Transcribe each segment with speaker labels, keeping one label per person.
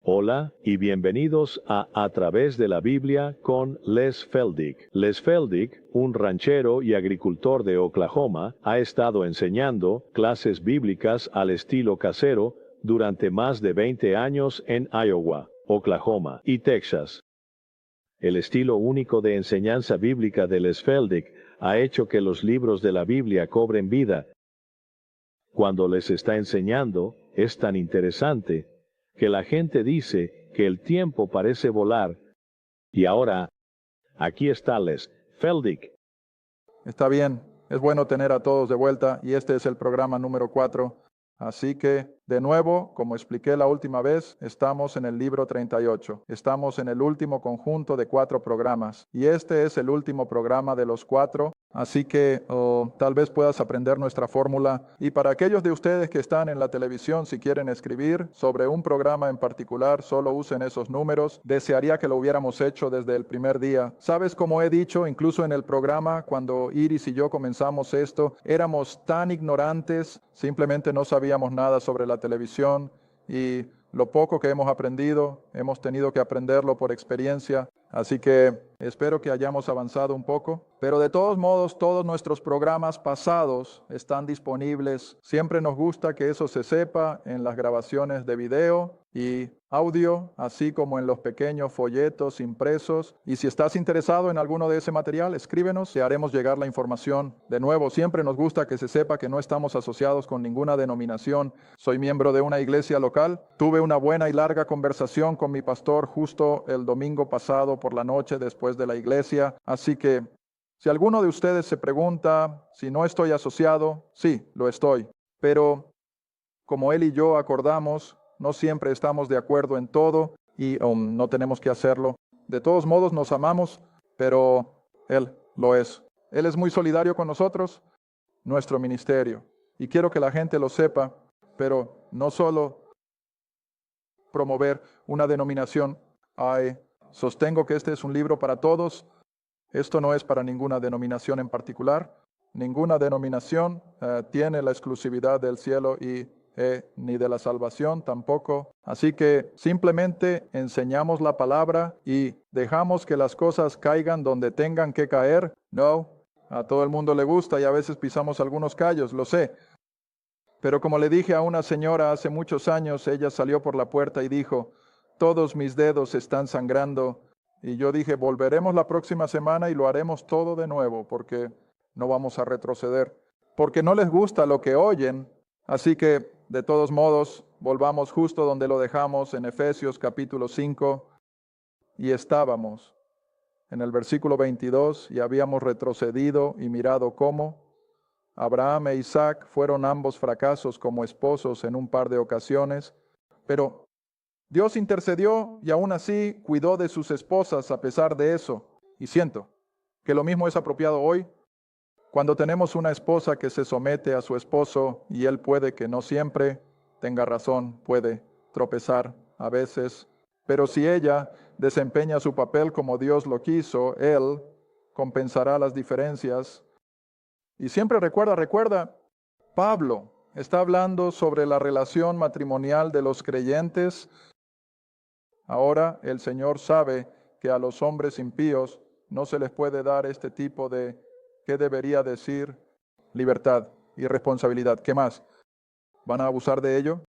Speaker 1: Hola y bienvenidos a través de la Biblia con Les Feldick. Les Feldick, un ranchero y agricultor de Oklahoma, ha estado enseñando clases bíblicas al estilo casero durante más de 20 años en Iowa, Oklahoma y Texas. El estilo único de enseñanza bíblica de Les Feldick ha hecho que los libros de la Biblia cobren vida. Cuando les está enseñando, es tan interesante que la gente dice que el tiempo parece volar. Y ahora, aquí está Les Feldick.
Speaker 2: Está bien, es bueno tener a todos de vuelta y este es el programa número 4. Así que, de nuevo, como expliqué la última vez, estamos en el libro 38. Estamos en el último conjunto de 4 programas y este es el último programa de los 4. Así que tal vez puedas aprender nuestra fórmula. Y para aquellos de ustedes que están en la televisión, si quieren escribir sobre un programa en particular, solo usen esos números. Desearía que lo hubiéramos hecho desde el primer día. Sabes, como he dicho, incluso en el programa, cuando Iris y yo comenzamos esto, éramos tan ignorantes, simplemente no sabíamos nada sobre la televisión y lo poco que hemos aprendido, hemos tenido que aprenderlo por experiencia. Así que espero que hayamos avanzado un poco. Pero de todos modos, todos nuestros programas pasados están disponibles. Siempre nos gusta que eso se sepa en las grabaciones de video y audio, así como en los pequeños folletos impresos. Y si estás interesado en alguno de ese material, escríbenos, te haremos llegar la información. De nuevo, siempre nos gusta que se sepa que no estamos asociados con ninguna denominación. Soy miembro de una iglesia local. Tuve una buena y larga conversación con mi pastor justo el domingo pasado por la noche después de la iglesia. Así que si alguno de ustedes se pregunta si no estoy asociado, sí, lo estoy. Pero como él y yo acordamos, no siempre estamos de acuerdo en todo y no tenemos que hacerlo. De todos modos nos amamos, pero él lo es. Él es muy solidario con nosotros, nuestro ministerio. Y quiero que la gente lo sepa, pero no solo promover una denominación. Sostengo que este es un libro para todos. Esto no es para ninguna denominación en particular. Ninguna denominación tiene la exclusividad del cielo y ni de la salvación tampoco. Así que simplemente enseñamos la palabra y dejamos que las cosas caigan donde tengan que caer. No, a todo el mundo le gusta y a veces pisamos algunos callos, lo sé. Pero como le dije a una señora hace muchos años, ella salió por la puerta y dijo, todos mis dedos están sangrando. Y yo dije, volveremos la próxima semana y lo haremos todo de nuevo, porque no vamos a retroceder. Porque no les gusta lo que oyen. Así que, de todos modos, volvamos justo donde lo dejamos en Efesios capítulo 5. Y estábamos en el versículo 22 y habíamos retrocedido y mirado cómo Abraham e Isaac fueron ambos fracasos como esposos en un par de ocasiones, pero Dios intercedió y aún así cuidó de sus esposas a pesar de eso. Y siento que lo mismo es apropiado hoy. Cuando tenemos una esposa que se somete a su esposo y él puede que no siempre tenga razón, puede tropezar a veces, pero si ella desempeña su papel como Dios lo quiso, él compensará las diferencias. Y siempre recuerda, Pablo está hablando sobre la relación matrimonial de los creyentes. Ahora el Señor sabe que a los hombres impíos no se les puede dar este tipo de, ¿qué debería decir? Libertad y responsabilidad. ¿Qué más? ¿Van a abusar de ello?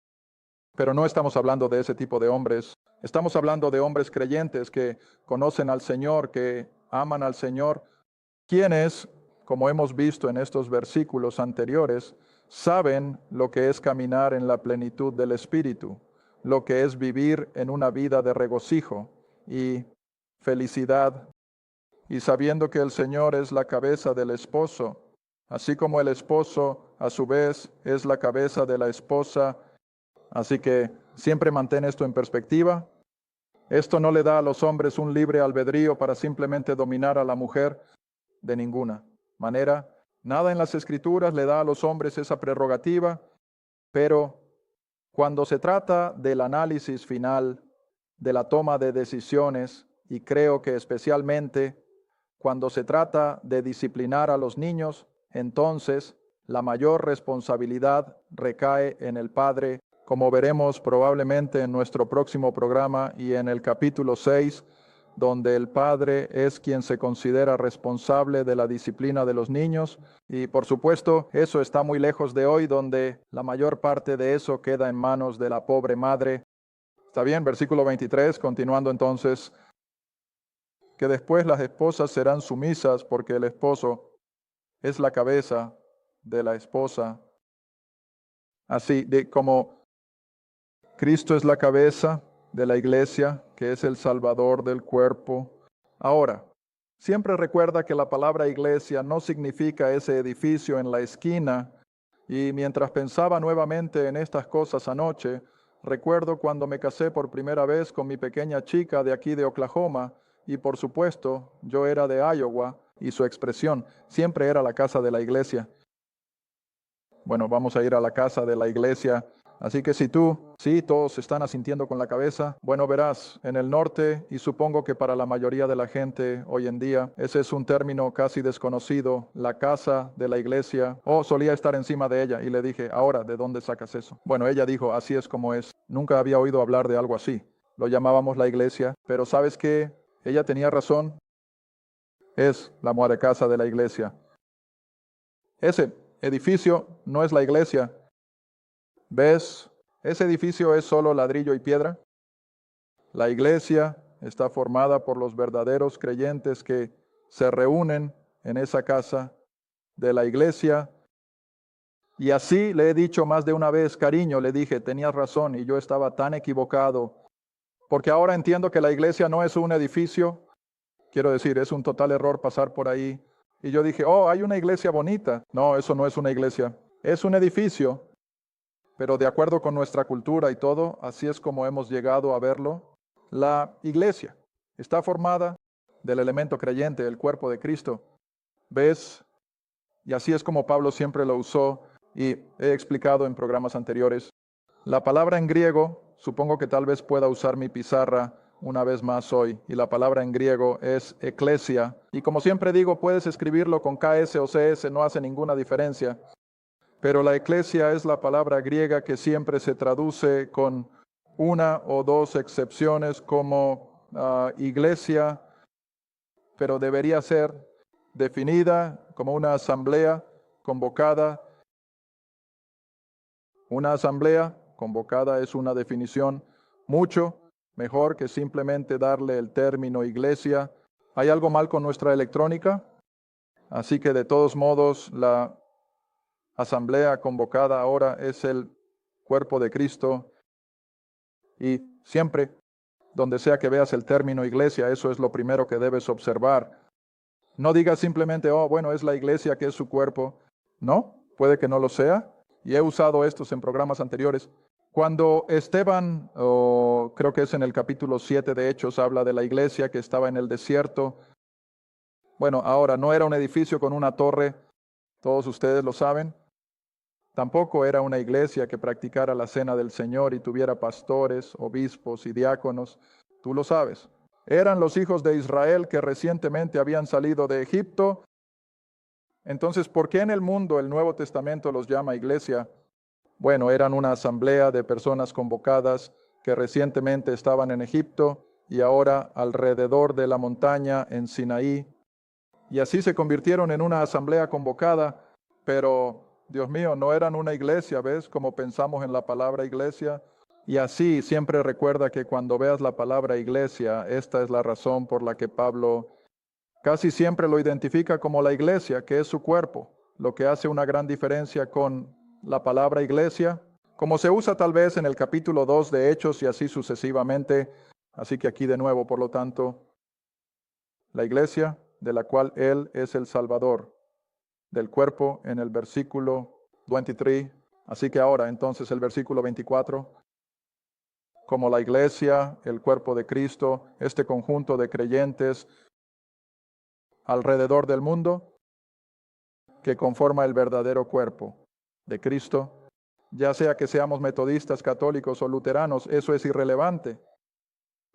Speaker 2: Pero no estamos hablando de ese tipo de hombres. Estamos hablando de hombres creyentes que conocen al Señor, que aman al Señor, quienes, como hemos visto en estos versículos anteriores, saben lo que es caminar en la plenitud del Espíritu, lo que es vivir en una vida de regocijo y felicidad, y sabiendo que el Señor es la cabeza del esposo, así como el esposo a su vez es la cabeza de la esposa. Así que siempre mantén esto en perspectiva. Esto no le da a los hombres un libre albedrío para simplemente dominar a la mujer de ninguna manera. Nada en las Escrituras le da a los hombres esa prerrogativa, pero cuando se trata del análisis final, de la toma de decisiones, y creo que especialmente cuando se trata de disciplinar a los niños, entonces la mayor responsabilidad recae en el padre como veremos probablemente en nuestro próximo programa y en el capítulo 6, donde el padre es quien se considera responsable de la disciplina de los niños. Y por supuesto, eso está muy lejos de hoy, donde la mayor parte de eso queda en manos de la pobre madre. Está bien, versículo 23, continuando entonces, que después las esposas serán sumisas porque el esposo es la cabeza de la esposa. Así de como Cristo es la cabeza de la iglesia, que es el Salvador del cuerpo. Ahora, siempre recuerda que la palabra iglesia no significa ese edificio en la esquina. Y mientras pensaba nuevamente en estas cosas anoche, recuerdo cuando me casé por primera vez con mi pequeña chica de aquí de Oklahoma, y por supuesto yo era de Iowa, y su expresión siempre era la casa de la iglesia. Bueno, vamos a ir a la casa de la iglesia. Así que si sí, todos están asintiendo con la cabeza, bueno, verás, en el norte, y supongo que para la mayoría de la gente hoy en día, ese es un término casi desconocido, la casa de la iglesia. Solía estar encima de ella y le dije, ahora, ¿de dónde sacas eso? Bueno, ella dijo, así es como es. Nunca había oído hablar de algo así. Lo llamábamos la iglesia, pero ¿sabes qué? Ella tenía razón. Es la mujer casa de la iglesia. Ese edificio no es la iglesia. ¿Ves? Ese edificio es solo ladrillo y piedra. La iglesia está formada por los verdaderos creyentes que se reúnen en esa casa de la iglesia. Y así le he dicho más de una vez, cariño, le dije, tenías razón y yo estaba tan equivocado. Porque ahora entiendo que la iglesia no es un edificio. Quiero decir, es un total error pasar por ahí. Y yo dije, hay una iglesia bonita. No, eso no es una iglesia. Es un edificio. Pero de acuerdo con nuestra cultura y todo, así es como hemos llegado a verlo. La iglesia está formada del elemento creyente, el cuerpo de Cristo. ¿Ves? Y así es como Pablo siempre lo usó y he explicado en programas anteriores. La palabra en griego, supongo que tal vez pueda usar mi pizarra una vez más hoy, y la palabra en griego es eclesia. Y como siempre digo, puedes escribirlo con KS o CS, no hace ninguna diferencia. Pero la eclesia es la palabra griega que siempre se traduce con una o dos excepciones como iglesia, pero debería ser definida como una asamblea convocada. Una asamblea convocada es una definición mucho mejor que simplemente darle el término iglesia. ¿Hay algo mal con nuestra electrónica? Así que de todos modos, la asamblea convocada ahora es el cuerpo de Cristo y siempre, donde sea que veas el término iglesia, eso es lo primero que debes observar. No digas simplemente, bueno, es la iglesia que es su cuerpo. No, puede que no lo sea, y he usado estos en programas anteriores. Cuando Esteban, creo que es en el capítulo 7 de Hechos, habla de la iglesia que estaba en el desierto. Bueno, ahora no era un edificio con una torre, todos ustedes lo saben. Tampoco era una iglesia que practicara la cena del Señor y tuviera pastores, obispos y diáconos. Tú lo sabes. Eran los hijos de Israel que recientemente habían salido de Egipto. Entonces, ¿por qué en el mundo el Nuevo Testamento los llama iglesia? Bueno, eran una asamblea de personas convocadas que recientemente estaban en Egipto y ahora alrededor de la montaña en Sinaí. Y así se convirtieron en una asamblea convocada, pero Dios mío, no eran una iglesia, ¿ves? Como pensamos en la palabra iglesia. Y así siempre recuerda que cuando veas la palabra iglesia, esta es la razón por la que Pablo casi siempre lo identifica como la iglesia, que es su cuerpo, lo que hace una gran diferencia con la palabra iglesia, como se usa tal vez en el capítulo 2 de Hechos y así sucesivamente. Así que aquí de nuevo, por lo tanto, la iglesia de la cual Él es el Salvador del cuerpo en el versículo 23. Así que ahora entonces el versículo 24, como la iglesia, el cuerpo de Cristo, este conjunto de creyentes alrededor del mundo que conforma el verdadero cuerpo de Cristo, ya sea que seamos metodistas, católicos o luteranos, eso es irrelevante.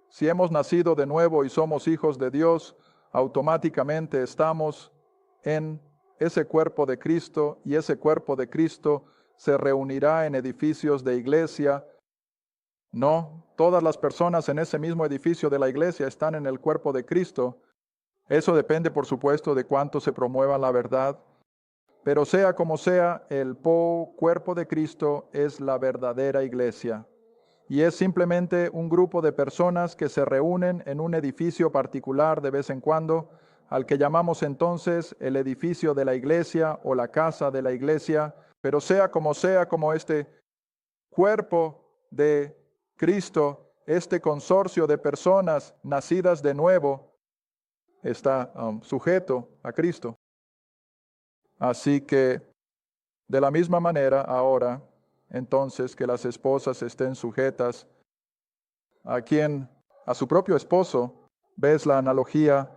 Speaker 2: Si hemos nacido de nuevo y somos hijos de Dios, automáticamente estamos en ese cuerpo de Cristo y ese cuerpo de Cristo se reunirá en edificios de iglesia. No, todas las personas en ese mismo edificio de la iglesia están en el cuerpo de Cristo. Eso depende, por supuesto, de cuánto se promueva la verdad. Pero sea como sea, el cuerpo de Cristo es la verdadera iglesia. Y es simplemente un grupo de personas que se reúnen en un edificio particular de vez en cuando, al que llamamos entonces el edificio de la iglesia o la casa de la iglesia. Pero sea, como este cuerpo de Cristo, este consorcio de personas nacidas de nuevo, está sujeto a Cristo. Así que, de la misma manera, ahora, entonces, que las esposas estén sujetas a quien, a su propio esposo. ¿Ves la analogía?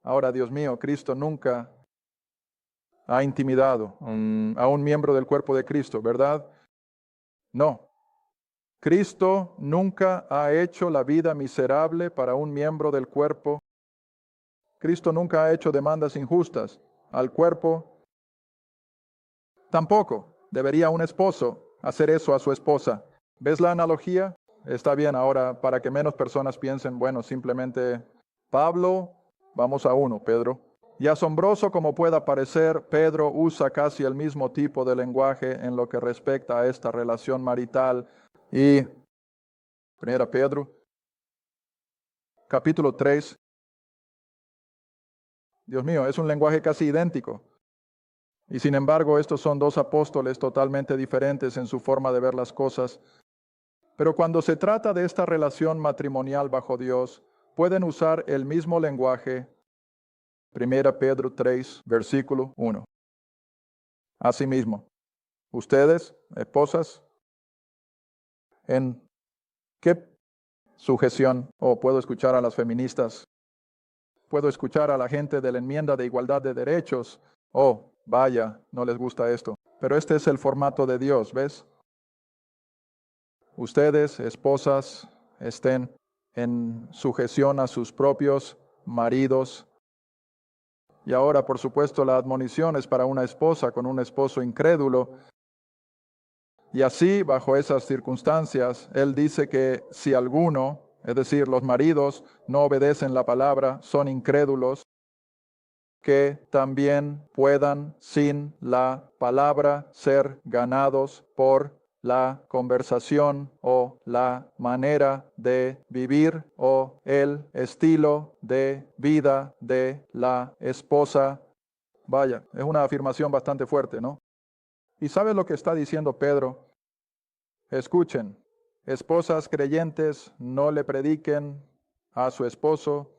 Speaker 2: Ahora, Dios mío, Cristo nunca ha intimidado a un miembro del cuerpo de Cristo, ¿verdad? No. Cristo nunca ha hecho la vida miserable para un miembro del cuerpo. Cristo nunca ha hecho demandas injustas al cuerpo. Tampoco debería un esposo hacer eso a su esposa. ¿Ves la analogía? Está bien, ahora, para que menos personas piensen, bueno, simplemente Pablo, vamos a uno, Pedro. Y asombroso como pueda parecer, Pedro usa casi el mismo tipo de lenguaje en lo que respecta a esta relación marital. Y 1 Pedro, capítulo 3, Dios mío, es un lenguaje casi idéntico. Y sin embargo, estos son dos apóstoles totalmente diferentes en su forma de ver las cosas. Pero cuando se trata de esta relación matrimonial bajo Dios, pueden usar el mismo lenguaje. 1 Pedro 3, versículo 1. Asimismo, ustedes, esposas, ¿en qué sujeción? O puedo escuchar a las feministas, puedo escuchar a la gente de la enmienda de igualdad de derechos. Oh, vaya, no les gusta esto. Pero este es el formato de Dios, ¿ves? Ustedes, esposas, estén en sujeción a sus propios maridos. Y ahora, por supuesto, la admonición es para una esposa con un esposo incrédulo. Y así, bajo esas circunstancias, él dice que si alguno, es decir, los maridos, no obedecen la palabra, son incrédulos, que también puedan, sin la palabra, ser ganados por la conversación o la manera de vivir o el estilo de vida de la esposa. Vaya, es una afirmación bastante fuerte, ¿no? ¿Y sabes lo que está diciendo Pedro? Escuchen, esposas creyentes, no le prediquen a su esposo,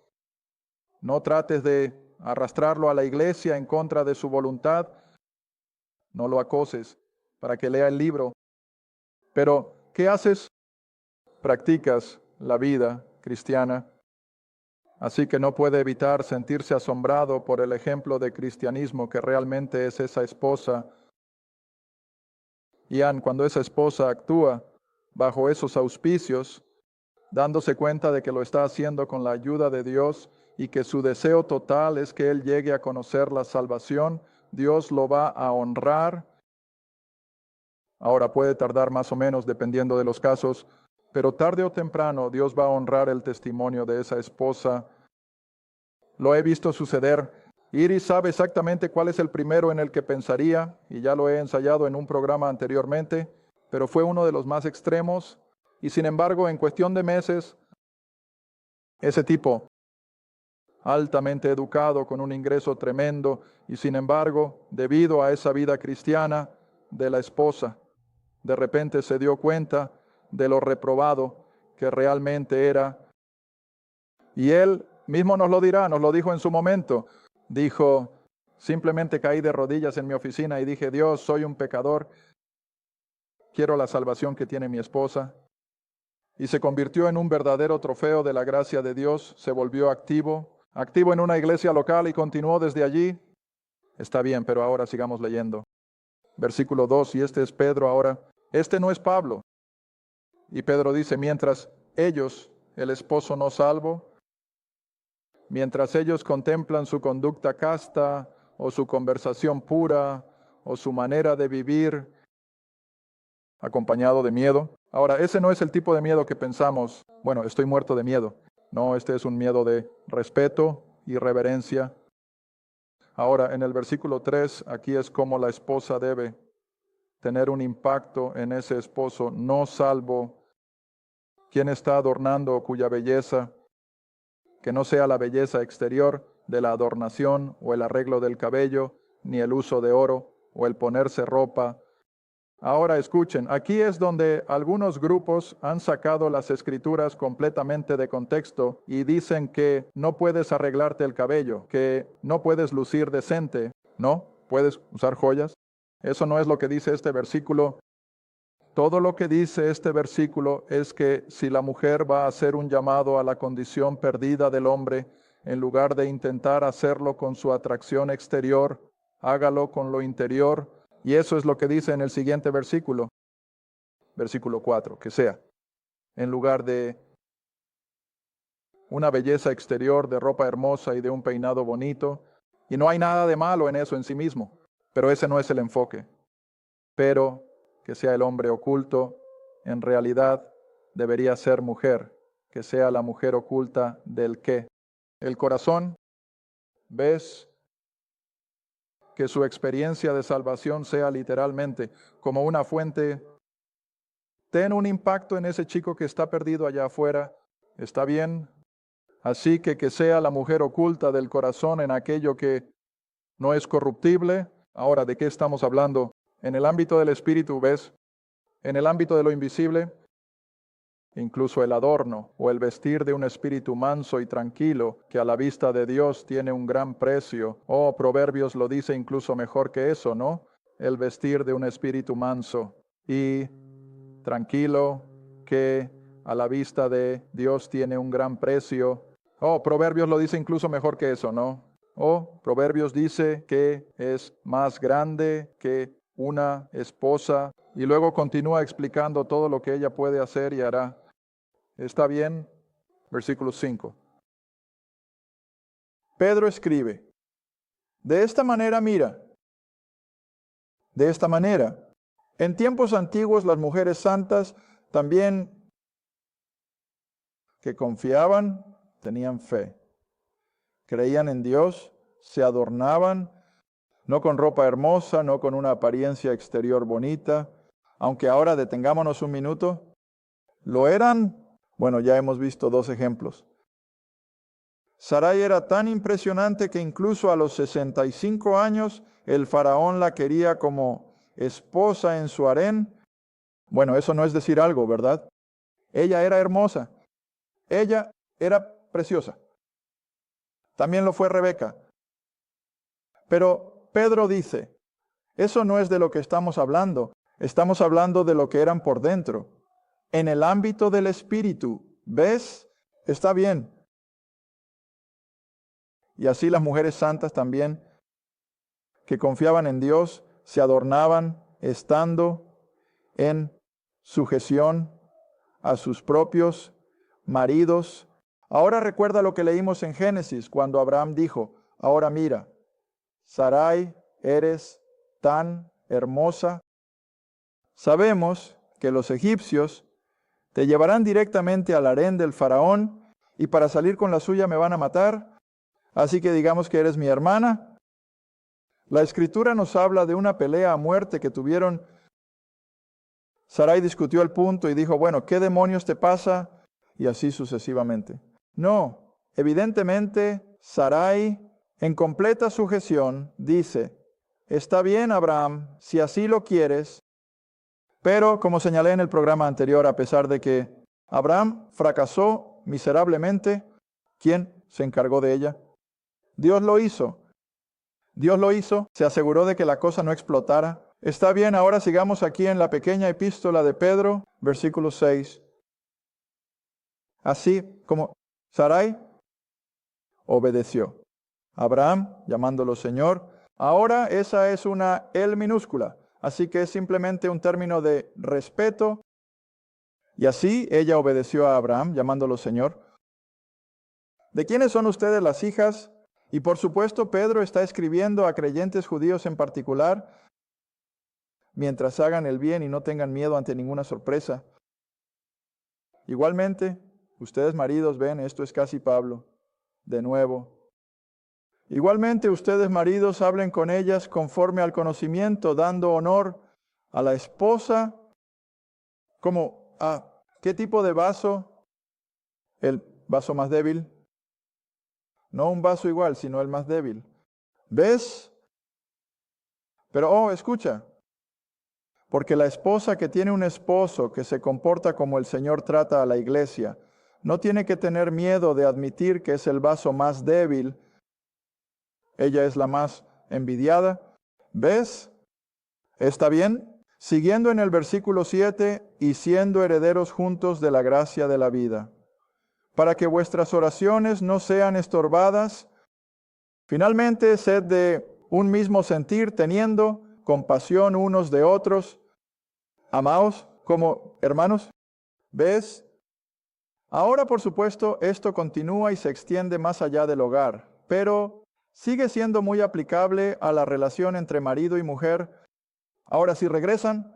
Speaker 2: no trates de arrastrarlo a la iglesia en contra de su voluntad, no lo acoses para que lea el libro. Pero, ¿qué haces? Practicas la vida cristiana. Así que no puede evitar sentirse asombrado por el ejemplo de cristianismo que realmente es esa esposa. Y cuando esa esposa actúa bajo esos auspicios, dándose cuenta de que lo está haciendo con la ayuda de Dios y que su deseo total es que él llegue a conocer la salvación, Dios lo va a honrar. Ahora puede tardar más o menos dependiendo de los casos, pero tarde o temprano Dios va a honrar el testimonio de esa esposa. Lo he visto suceder. Iris sabe exactamente cuál es el primero en el que pensaría, y ya lo he ensayado en un programa anteriormente, pero fue uno de los más extremos, y sin embargo, en cuestión de meses, ese tipo, altamente educado, con un ingreso tremendo, y sin embargo, debido a esa vida cristiana de la esposa, de repente se dio cuenta de lo reprobado que realmente era. Y él mismo nos lo dirá, nos lo dijo en su momento. Dijo, simplemente caí de rodillas en mi oficina y dije, Dios, soy un pecador, quiero la salvación que tiene mi esposa. Y se convirtió en un verdadero trofeo de la gracia de Dios, se volvió activo en una iglesia local y continuó desde allí. Está bien, pero ahora sigamos leyendo. Versículo 2, y este es Pedro ahora. Este no es Pablo. Y Pedro dice, mientras ellos, el esposo no salvo, mientras ellos contemplan su conducta casta o su conversación pura o su manera de vivir acompañado de miedo. Ahora, ese no es el tipo de miedo que pensamos, bueno, estoy muerto de miedo. No, este es un miedo de respeto y reverencia. Ahora, en el versículo 3, aquí es como la esposa debe tener un impacto en ese esposo, no salvo quien está adornando cuya belleza, que no sea la belleza exterior de la adornación o el arreglo del cabello, ni el uso de oro o el ponerse ropa. Ahora escuchen, aquí es donde algunos grupos han sacado las escrituras completamente de contexto y dicen que no puedes arreglarte el cabello, que no puedes lucir decente, ¿no? Puedes usar joyas. Eso no es lo que dice este versículo. Todo lo que dice este versículo es que si la mujer va a hacer un llamado a la condición perdida del hombre, en lugar de intentar hacerlo con su atracción exterior, hágalo con lo interior. Y eso es lo que dice en el siguiente versículo, versículo 4, que sea, en lugar de una belleza exterior, de ropa hermosa y de un peinado bonito. Y no hay nada de malo en eso en sí mismo, pero ese no es el enfoque. Pero que sea el hombre oculto, en realidad debería ser mujer, que sea la mujer oculta del qué. El corazón, ¿ves? Que su experiencia de salvación sea literalmente como una fuente. Ten un impacto en ese chico que está perdido allá afuera. ¿Está bien? Así que sea la mujer oculta del corazón en aquello que no es corruptible. Ahora, ¿de qué estamos hablando? En el ámbito del espíritu, ¿ves? En el ámbito de lo invisible, incluso el adorno o el vestir de un espíritu manso y tranquilo, que a la vista de Dios tiene un gran precio. Oh, Proverbios lo dice incluso mejor que eso, ¿no? El vestir de un espíritu manso y tranquilo, que a la vista de Dios tiene un gran precio. Oh, Proverbios lo dice incluso mejor que eso, ¿no? Oh, Proverbios dice que es más grande que una esposa y luego continúa explicando todo lo que ella puede hacer y hará. ¿Está bien? Versículo 5. Pedro escribe, de esta manera mira, de esta manera. En tiempos antiguos las mujeres santas también que confiaban, tenían fe, creían en Dios, se adornaban, no con ropa hermosa, no con una apariencia exterior bonita, aunque ahora detengámonos un minuto, ¿lo eran? Bueno, ya hemos visto dos ejemplos. Sarai era tan impresionante que incluso a los 65 años el faraón la quería como esposa en su harén. Bueno, eso no es decir algo, ¿verdad? Ella era hermosa. Ella era preciosa. También lo fue Rebeca. Pero Pedro dice, eso no es de lo que estamos hablando. Estamos hablando de lo que eran por dentro. En el ámbito del espíritu, ¿ves? Está bien. Y así las mujeres santas también, que confiaban en Dios, se adornaban estando en sujeción a sus propios maridos. Ahora recuerda lo que leímos en Génesis, cuando Abraham dijo, ahora mira, Sarai, eres tan hermosa. Sabemos que los egipcios te llevarán directamente al harén del faraón y para salir con la suya me van a matar. Así que digamos que eres mi hermana. La escritura nos habla de una pelea a muerte que tuvieron. Sarai discutió el punto y dijo, bueno, ¿qué demonios te pasa? Y así sucesivamente. No, evidentemente Sarai, en completa sujeción, dice, está bien, Abraham, si así lo quieres, pero como señalé en el programa anterior, a pesar de que Abraham fracasó miserablemente, ¿quién se encargó de ella? Dios lo hizo. Dios lo hizo, se aseguró de que la cosa no explotara. Está bien, ahora sigamos aquí en la pequeña epístola de Pedro, versículo 6. Así como Sarai obedeció. Abraham, llamándolo Señor. Ahora esa es una L minúscula, así que es simplemente un término de respeto. Y así ella obedeció a Abraham, llamándolo Señor. ¿De quiénes son ustedes las hijas? Y por supuesto, Pedro está escribiendo a creyentes judíos en particular. mientras hagan el bien y no tengan miedo ante ninguna sorpresa. Igualmente, ustedes maridos, ven, esto es casi Pablo, de nuevo. Igualmente, ustedes maridos, hablen con ellas conforme al conocimiento, dando honor a la esposa como a ¿qué tipo de vaso? El vaso más débil. No un vaso igual, sino el más débil. ¿Ves? Pero, escucha. Porque la esposa que tiene un esposo que se comporta como el Señor trata a la iglesia, no tiene que tener miedo de admitir que es el vaso más débil. Ella es la más envidiada. ¿Ves? ¿Está bien? Siguiendo en el versículo 7, y siendo herederos juntos de la gracia de la vida, para que vuestras oraciones no sean estorbadas. Finalmente, sed de un mismo sentir, teniendo compasión unos de otros. Amaos como hermanos. ¿Ves? Ahora, por supuesto, esto continúa y se extiende más allá del hogar, pero sigue siendo muy aplicable a la relación entre marido y mujer. Ahora sí regresan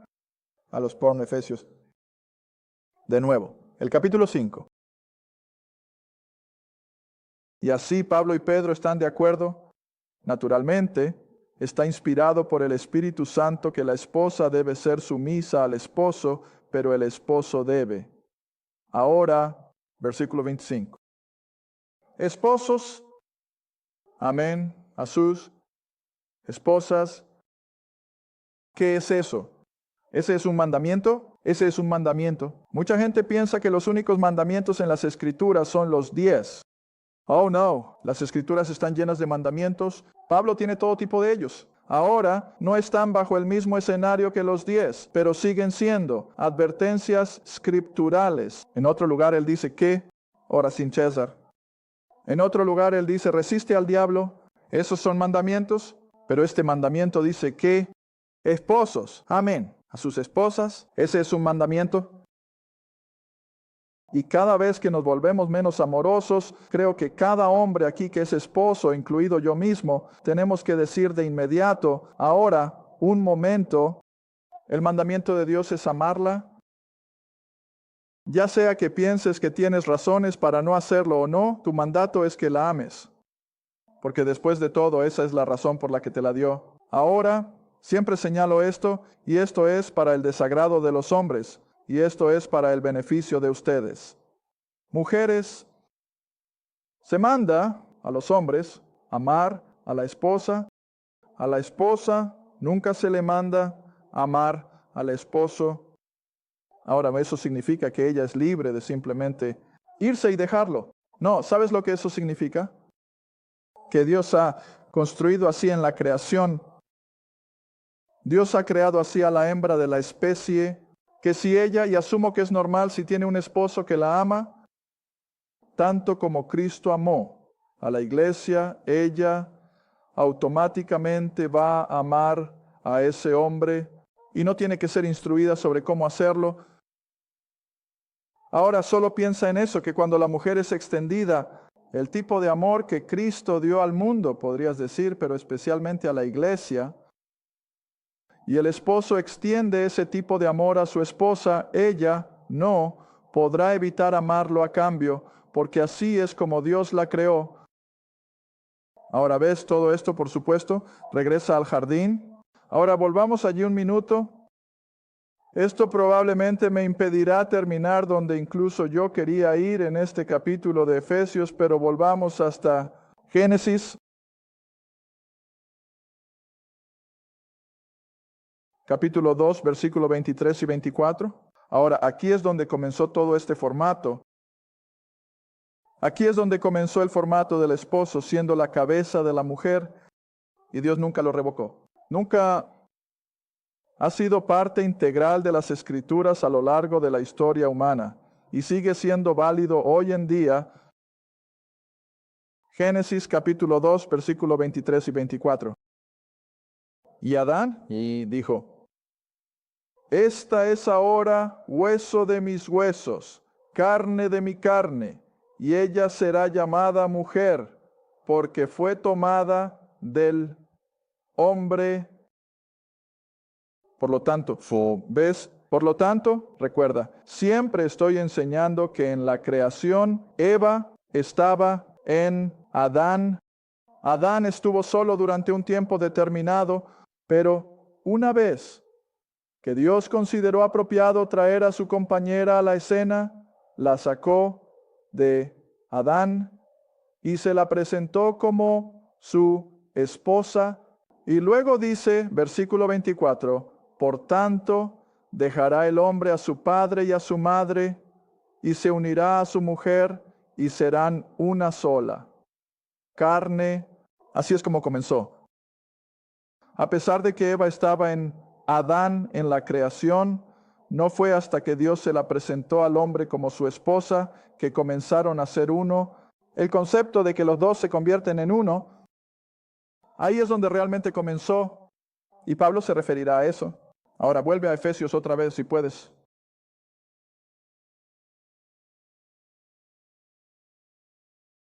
Speaker 2: a los Efesios. De nuevo, el capítulo 5. Y así Pablo y Pedro están de acuerdo. Naturalmente, está inspirado por el Espíritu Santo que la esposa debe ser sumisa al esposo, pero el esposo debe. Ahora, versículo 25. Esposos, amén, a sus esposas. ¿Qué es eso? ¿Ese es un mandamiento? Ese es un mandamiento. Mucha gente piensa que los únicos mandamientos en las Escrituras son los 10. Oh, no, las Escrituras están llenas de mandamientos. Pablo tiene todo tipo de ellos. Ahora no están bajo el mismo escenario que los 10, pero siguen siendo advertencias scripturales. En otro lugar él dice que, ora sin César. En otro lugar él dice, resiste al diablo. Esos son mandamientos, pero este mandamiento dice que esposos, amén, a sus esposas, ese es un mandamiento. Y cada vez que nos volvemos menos amorosos, creo que cada hombre aquí que es esposo, incluido yo mismo, tenemos que decir de inmediato, ahora, un momento, el mandamiento de Dios es amarla. Ya sea que pienses que tienes razones para no hacerlo o no, tu mandato es que la ames. Porque después de todo, esa es la razón por la que te la dio. Ahora, siempre señalo esto, y esto es para el desagrado de los hombres, y esto es para el beneficio de ustedes. Mujeres, se manda a los hombres amar a la esposa. A la esposa nunca se le manda amar al esposo. Ahora, eso significa que ella es libre de simplemente irse y dejarlo. No, ¿sabes lo que eso significa? Que Dios ha construido así en la creación. Dios ha creado así a la hembra de la especie, que si ella, y asumo que es normal si tiene un esposo que la ama, tanto como Cristo amó a la iglesia, ella automáticamente va a amar a ese hombre y no tiene que ser instruida sobre cómo hacerlo. Ahora solo piensa en eso, que cuando la mujer es extendida, el tipo de amor que Cristo dio al mundo, podrías decir, pero especialmente a la iglesia, y el esposo extiende ese tipo de amor a su esposa, ella no podrá evitar amarlo a cambio, porque así es como Dios la creó. Ahora ves todo esto, por supuesto, regresa al jardín. Ahora volvamos allí un minuto. Esto probablemente me impedirá terminar donde incluso yo quería ir en este capítulo de Efesios, pero volvamos hasta Génesis. Capítulo 2, versículo 23 y 24. Ahora, aquí es donde comenzó todo este formato. Aquí es donde comenzó el formato del esposo, siendo la cabeza de la mujer, y Dios nunca lo revocó. Nunca ha sido parte integral de las Escrituras a lo largo de la historia humana, y sigue siendo válido hoy en día. Génesis capítulo 2, versículo 23 y 24. Y Adán dijo, esta es ahora hueso de mis huesos, carne de mi carne, y ella será llamada mujer, porque fue tomada del hombre. Por lo tanto, ¿ves? Por lo tanto, recuerda, siempre estoy enseñando que en la creación Eva estaba en Adán. Adán estuvo solo durante un tiempo determinado, pero una vez que Dios consideró apropiado traer a su compañera a la escena, la sacó de Adán y se la presentó como su esposa. Y luego dice, versículo 24, por tanto, dejará el hombre a su padre y a su madre, y se unirá a su mujer, y serán una sola carne. Así es como comenzó. A pesar de que Eva estaba en Adán en la creación, no fue hasta que Dios se la presentó al hombre como su esposa que comenzaron a ser uno. El concepto de que los dos se convierten en uno, ahí es donde realmente comenzó, y Pablo se referirá a eso. Ahora vuelve a Efesios otra vez si puedes.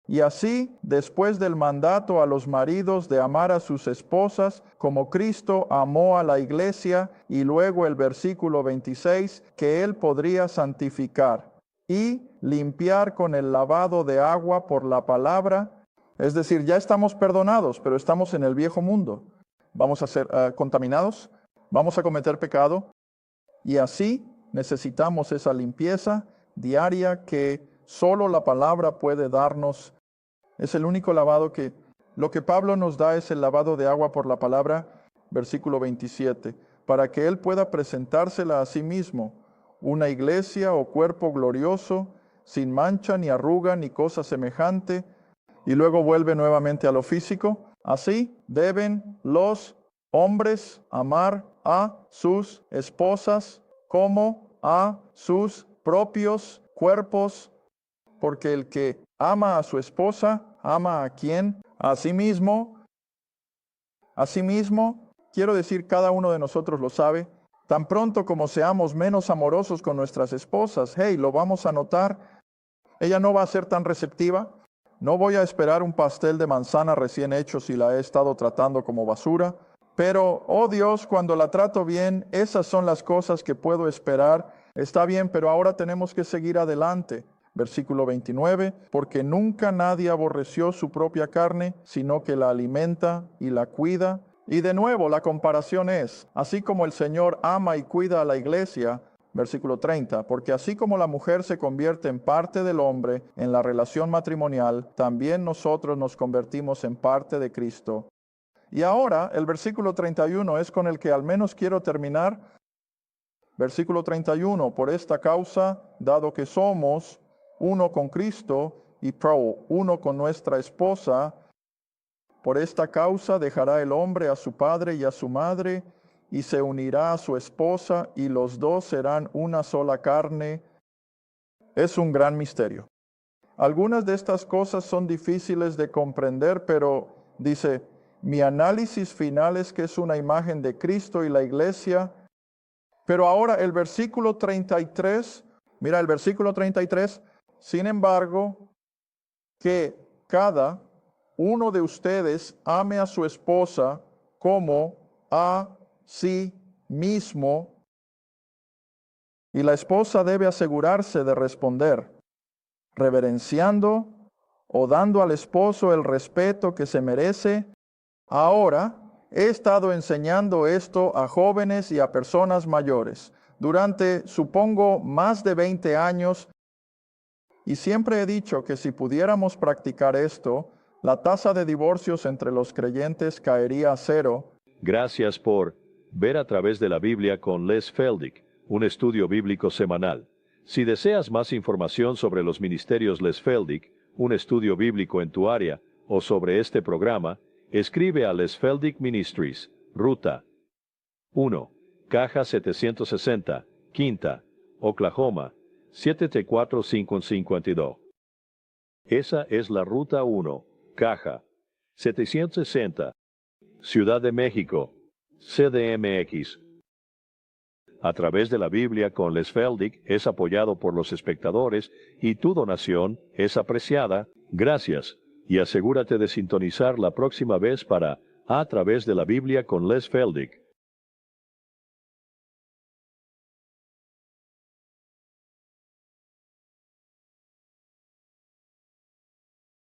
Speaker 2: Y así, después del mandato a los maridos de amar a sus esposas, como Cristo amó a la iglesia, y luego el versículo 26, que Él podría santificar y limpiar con el lavado de agua por la palabra. Es decir, ya estamos perdonados, pero estamos en el viejo mundo. Vamos a ser contaminados, vamos a cometer pecado, y así necesitamos esa limpieza diaria que solo la palabra puede darnos. Es el único lavado que, lo que Pablo nos da es el lavado de agua por la palabra, versículo 27, para que Él pueda presentársela a sí mismo, una iglesia o cuerpo glorioso, sin mancha ni arruga ni cosa semejante, y luego vuelve nuevamente a lo físico. Así deben los hombres amar a sus esposas como a sus propios cuerpos, porque el que ama a su esposa, ama a quién, a sí mismo. A sí mismo, quiero decir, cada uno de nosotros lo sabe. Tan pronto como seamos menos amorosos con nuestras esposas, hey, lo vamos a notar. Ella no va a ser tan receptiva. No voy a esperar un pastel de manzana recién hecho si la he estado tratando como basura. Pero, oh Dios, cuando la trato bien, esas son las cosas que puedo esperar. Está bien, pero ahora tenemos que seguir adelante. Versículo 29, porque nunca nadie aborreció su propia carne, sino que la alimenta y la cuida. Y de nuevo la comparación es, así como el Señor ama y cuida a la iglesia, versículo 30, porque así como la mujer se convierte en parte del hombre en la relación matrimonial, también nosotros nos convertimos en parte de Cristo. Y ahora el versículo 31 es con el que al menos quiero terminar. Versículo 31, por esta causa, dado que somos uno con Cristo y uno con nuestra esposa, por esta causa dejará el hombre a su padre y a su madre, y se unirá a su esposa, y los dos serán una sola carne. Es un gran misterio. Algunas de estas cosas son difíciles de comprender, pero dice, mi análisis final es que es una imagen de Cristo y la iglesia. Pero ahora el versículo 33, mira el versículo 33, sin embargo, que cada uno de ustedes ame a su esposa como a sí mismo, y la esposa debe asegurarse de responder, reverenciando o dando al esposo el respeto que se merece. Ahora he estado enseñando esto a jóvenes y a personas mayores durante, supongo, más de 20 años, y siempre he dicho que si pudiéramos practicar esto, la tasa de divorcios entre los creyentes caería a cero.
Speaker 1: Gracias por ver a través de la Biblia con Les Feldick, un estudio bíblico semanal. Si deseas más información sobre los ministerios Les Feldick, un estudio bíblico en tu área, o sobre este programa, escribe a Les Feldick Ministries, Ruta 1, Caja 760, Quinta, Oklahoma, 74552. Esa es la Ruta 1, Caja 760, Ciudad de México, CDMX. A través de la Biblia con Les Feldick es apoyado por los espectadores y tu donación es apreciada. Gracias, y asegúrate de sintonizar la próxima vez para A través de la Biblia con Les Feldick.